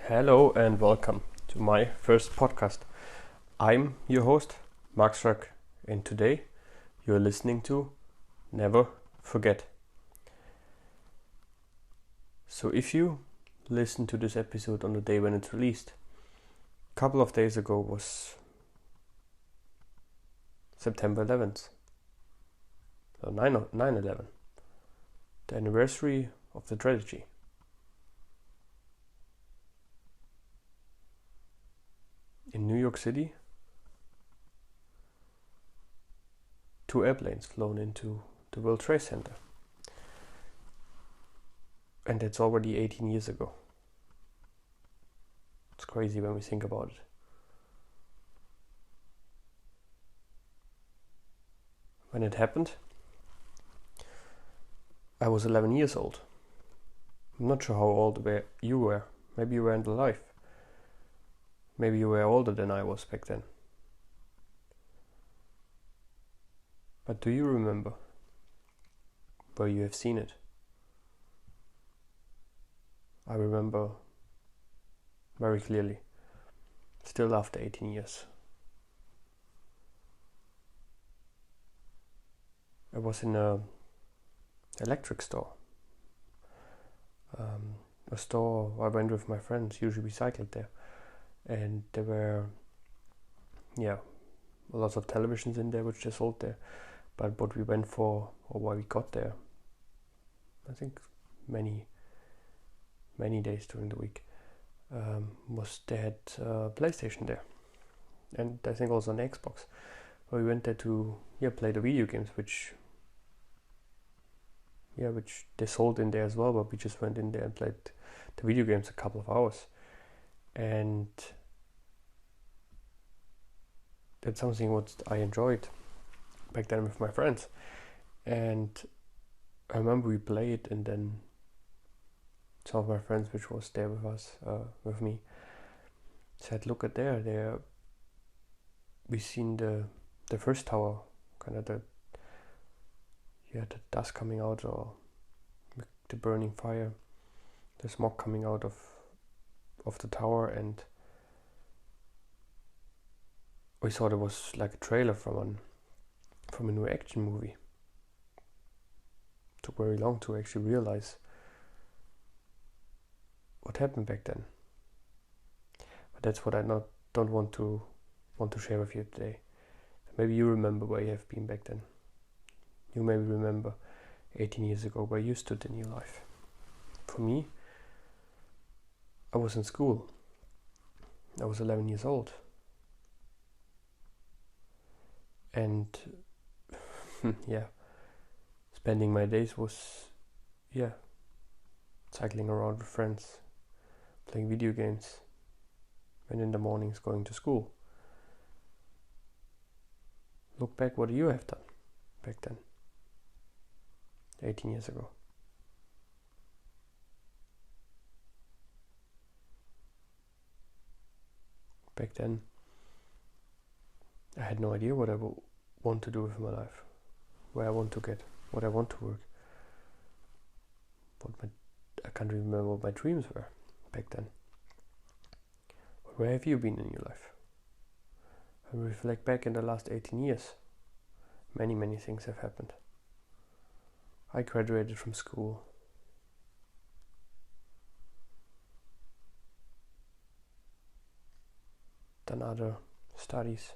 Hello and welcome to my first podcast. I'm your host, Mark Struck, and today you're listening to Never Forget. So if you listen to this episode on the day when it's released, a couple of days ago was September 11th, so 9/11, the anniversary of the tragedy. In New York City, 2 airplanes flown into the World Trade Center. And that's already 18 years ago. It's crazy when we think about it. When it happened, I was 11 years old. I'm not sure how old you were. Maybe you weren't alive. Maybe you were older than I was back then. But do you remember where you have seen it? I remember very clearly, still after 18 years. I was in a electric store. A store I went with my friends, usually we cycled there. And there were, lots of televisions in there which they sold there. But what we went for, or why we got there, I think many days during the week, was they had PlayStation there. And I think also an Xbox. But we went there to play the video games, which they sold in there as well, but we just went in there and played the video games a couple of hours. And that's something what I enjoyed back then with my friends. And I remember we played, and then some of my friends which was there with us, with me, said, look at there we seen the first tower, kind of the dust coming out, or the burning fire, the smoke coming out of the tower. And we thought it was like a trailer from a new action movie. It took very long to actually realize what happened back then. But that's what I don't want to share with you today. Maybe you remember where you have been back then. You maybe remember 18 years ago where you stood in your life. For me, I was in school. I was 11 years old. And spending my days was cycling around with friends, playing video games, and in the mornings going to school. Look back what you have done back then, 18 years ago. Back then, I had no idea what I want to do with my life, where I want to get, what I want to work. I can't remember what my dreams were back then. But where have you been in your life? I reflect back in the last 18 years. Many things have happened. I graduated from school. Done other studies.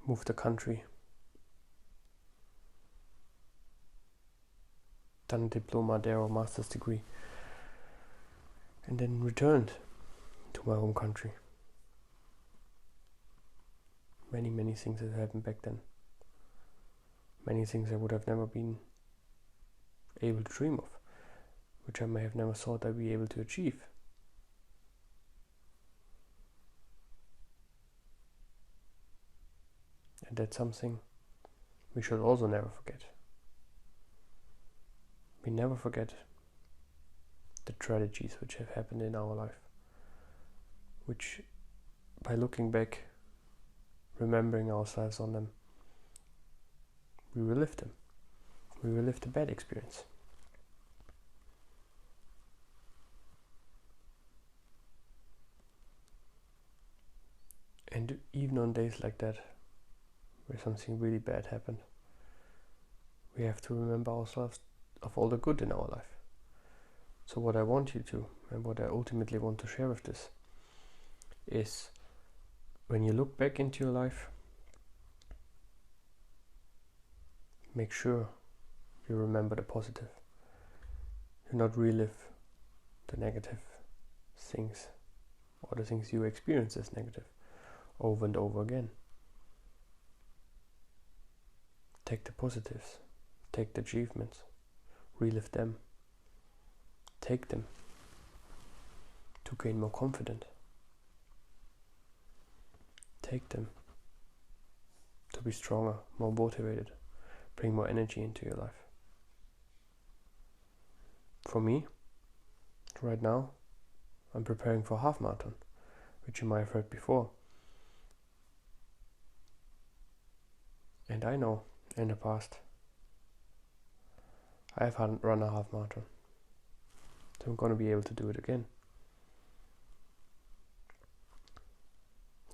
Moved the country. Done a diploma there or master's degree. And then returned to my home country. Many things that happened back then. Many things I would have never been able to dream of, which I may have never thought I'd be able to achieve. And that's something we should also never forget. We never forget the tragedies which have happened in our life, which by looking back, remembering ourselves on them, we relive them. We relive the bad experience. And even on days like that, where something really bad happened, we have to remember ourselves of all the good in our life. So what I want you to, and what I ultimately want to share with this, is when you look back into your life, make sure you remember the positive. Do not relive the negative things or the things you experience as negative over and over again. Take the positives, take the achievements, relive them, take them to gain more confidence, take them to be stronger, more motivated, bring more energy into your life. For me, right now, I'm preparing for a half marathon, which you might have heard before. And I know in the past I have run a half marathon, so I'm going to be able to do it again.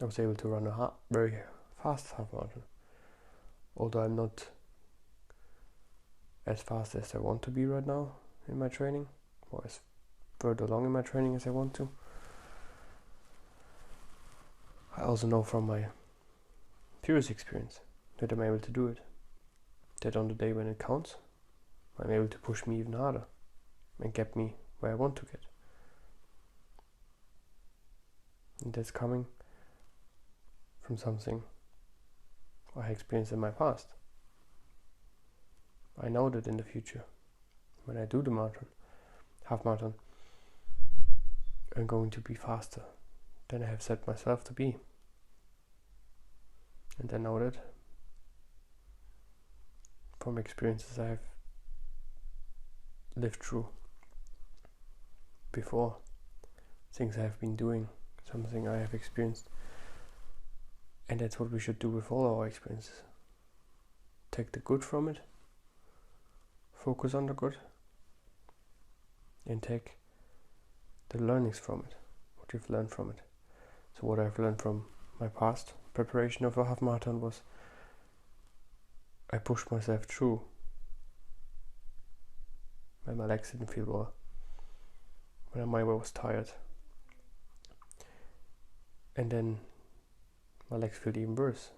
I was able to run a very fast half marathon, although I'm not as fast as I want to be right now in my training, or as further along in my training as I want to. I also know from my previous experience that I'm able to do it, that on the day when it counts, I'm able to push me even harder and get me where I want to get. And that's coming from something I experienced in my past. I know that in the future, when I do the marathon, half marathon, I'm going to be faster than I have set myself to be. And I know that from experiences I have lived through before, things I have been doing, something I have experienced. And that's what we should do with all our experiences. Take the good from it, focus on the good, and take the learnings from it, what you've learned from it. So what I've learned from my past preparation of a half marathon was I pushed myself through when my legs didn't feel well, when my was tired, and then my legs felt even worse,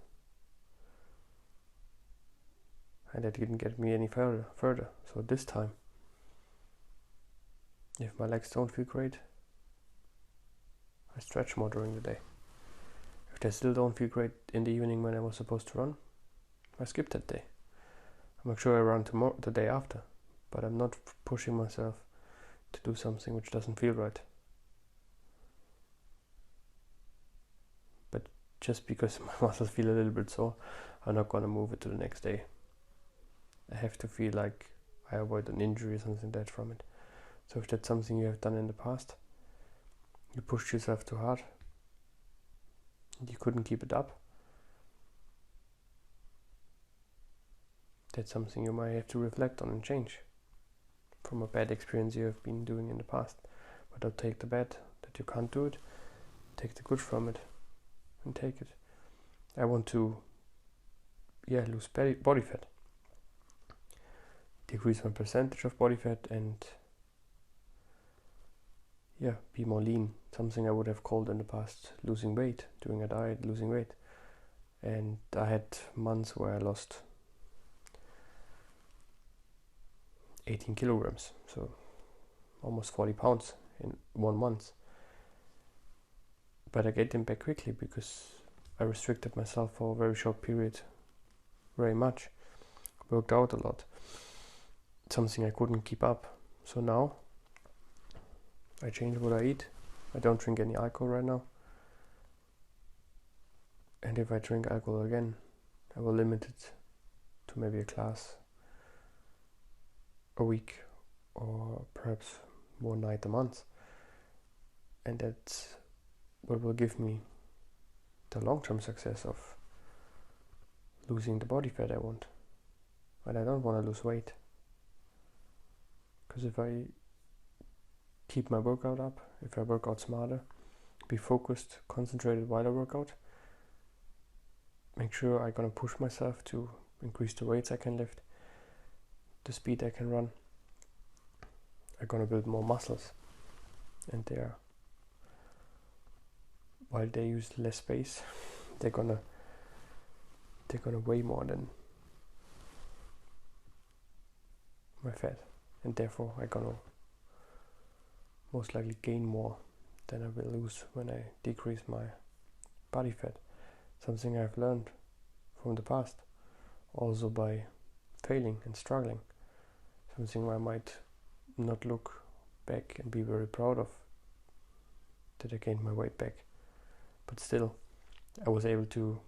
and that didn't get me any further. So this time, if my legs don't feel great, I stretch more during the day. If they still don't feel great in the evening when I was supposed to run, I skip that day. I make sure I run tomorrow, the day after, but I'm not pushing myself to do something which doesn't feel right. But just because my muscles feel a little bit sore, I'm not going to move it to the next day. I have to feel like I avoid an injury or something like that from it. So if that's something you have done in the past, you pushed yourself too hard, and you couldn't keep it up, that's something you might have to reflect on and change from a bad experience you have been doing in the past. But don't take the bad that you can't do it, take the good from it and take it. I want to lose body fat, decrease my percentage of body fat, and be more lean. Something I would have called in the past losing weight, doing a diet, losing weight. And I had months where I lost 18 kilograms, so almost 40 pounds in 1 month. But I get them back quickly because I restricted myself for a very short period, very much, worked out a lot, something I couldn't keep up. So now I change what I eat. I don't drink any alcohol right now, and if I drink alcohol again, I will limit it to maybe a glass a week, or perhaps one night a month, and that's what will give me the long-term success of losing the body fat I want. And I don't want to lose weight, because if I keep my workout up, if I work out smarter, be focused, concentrated while I work out, make sure I'm gonna push myself to increase the weights I can lift, the speed I can run. I'm gonna build more muscles, and while they use less space, they're gonna weigh more than my fat, and therefore I'm gonna most likely gain more than I will lose when I decrease my body fat. Something I've learned from the past, also by failing and struggling. Something I might not look back and be very proud of, that I gained my weight back, but still I was able to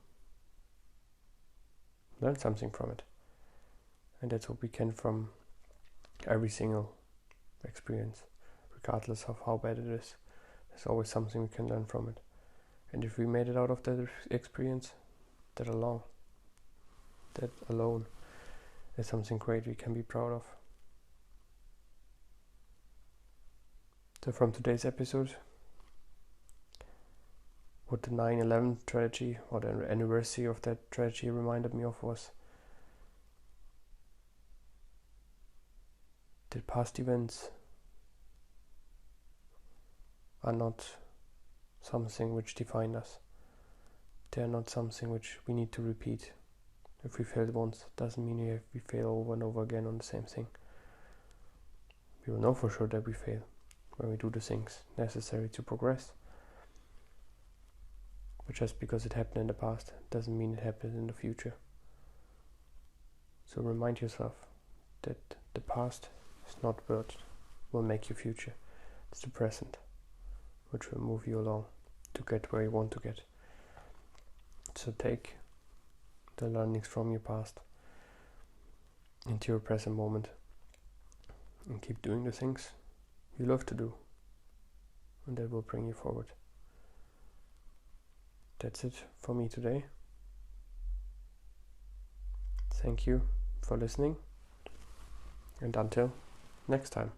learn something from it. And that's what we can from every single experience, regardless of how bad it is. There's always something we can learn from it. And if we made it out of that experience, that alone is something great we can be proud of. So from today's episode, what the 9/11 tragedy, or the anniversary of that tragedy, reminded me of was that past events are not something which define us. They are not something which we need to repeat. If we failed once, doesn't mean we fail over and over again on the same thing. We will know for sure that we fail when we do the things necessary to progress. But just because it happened in the past doesn't mean it happens in the future. So remind yourself that the past is not what will make your future. It's the present which will move you along to get where you want to get. So take the learnings from your past into your present moment and keep doing the things you love to do, and that will bring you forward. That's it for me today. Thank you for listening, and until next time.